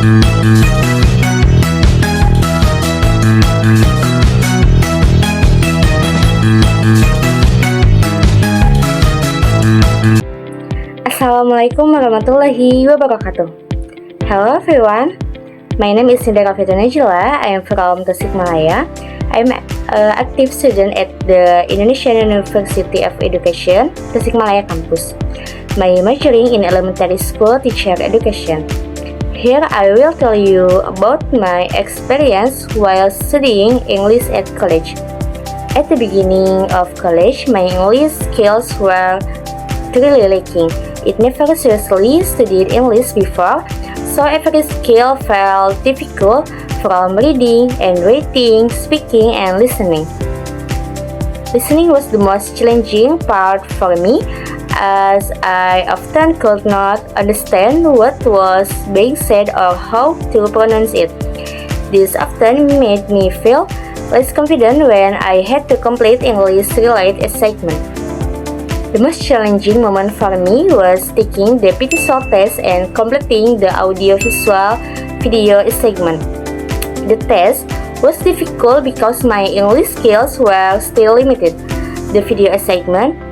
Assalamualaikum warahmatullahi wabarakatuh. Hello everyone, my name is Indra Fitri Najila. I am from Tasikmalaya. I am an active student at the Indonesian University of Education, Tasikmalaya campus. My majoring in elementary school teacher education. Here I will tell you about my experience while studying English at college. At the beginning of college, my English skills were really lacking. It never seriously studied English before, so every skill felt difficult, from reading and writing, speaking and listening. Listening was the most challenging part for me, as I often could not understand what was being said or how to pronounce it. This often made me feel less confident when I had to complete English-related assignments. The most challenging moment for me was taking the PTSOL test and completing the audio-visual video segment. The test was difficult because my English skills were still limited. The video segment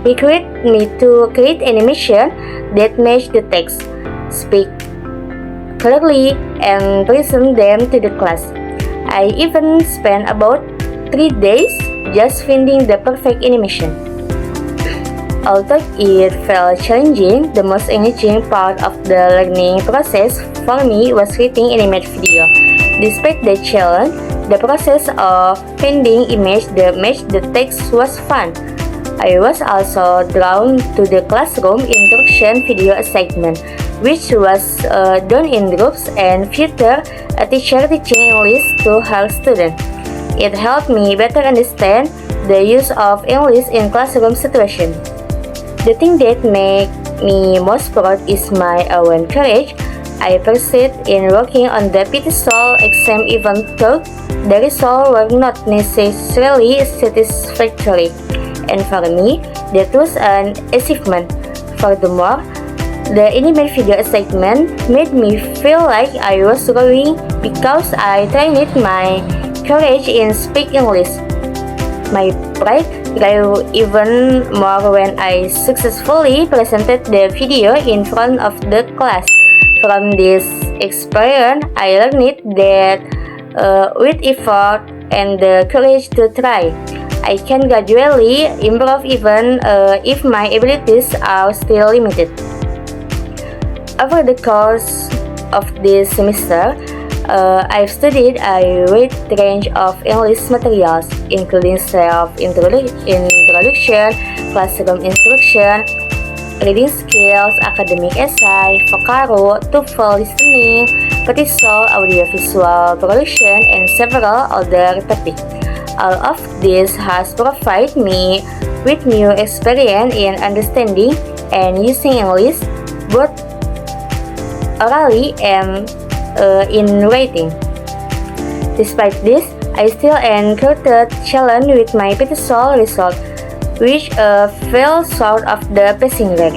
required me to create animation that matched the text, speak clearly, and present them to the class. I even spent about 3 days just finding the perfect animation. Although it felt challenging, the most engaging part of the learning process for me was creating animated video. Despite the challenge, the process of finding images that matched the text was fun. I was also drawn to the classroom instruction video assignment, which was done in groups and featured a teacher teaching English to her students. It helped me better understand the use of English in classroom situations. The thing that made me most proud is my own courage. I persisted in working on the PTSOL exam even though the results were not necessarily satisfactory. And for me, that was an achievement. Furthermore, the animated video segment made me feel like I was growing because I trained my courage in speaking English. My pride grew even more when I successfully presented the video in front of the class. From this experience, I learned that with effort and the courage to try, I can gradually improve even if my abilities are still limited. Over the course of this semester, I've studied a wide range of English materials, including self-introduction, classroom instruction, reading skills, academic essay, vocabulary, TOEFL listening, PTSOL, audiovisual production, and several other topics. All of this has provided me with new experience in understanding and using English, both orally and in writing. Despite this, I still encountered challenge with my PTSOL result, which fell short of the passing grade.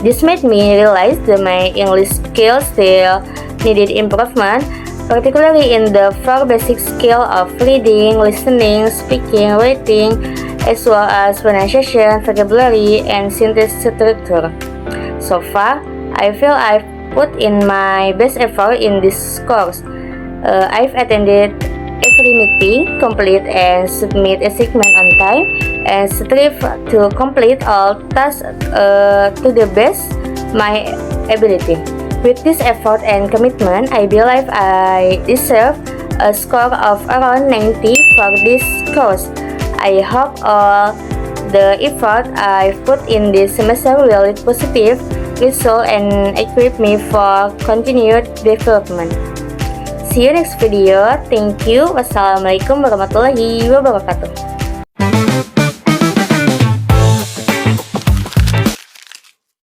This made me realize that my English skills still needed improvement, particularly in the 4 basic skills of reading, listening, speaking, writing, as well as pronunciation, vocabulary, and sentence structure. So far, I feel I've put in my best effort in this course. I've attended every meeting, complete and submit assignment on time, and strive to complete all tasks to the best my ability. With this effort and commitment, I believe I deserve a score of around 90 for this course. I hope all the effort I've put in this semester will lead positive result and equip me for continued development. See you next video. Thank you. Wassalamualaikum warahmatullahi wabarakatuh.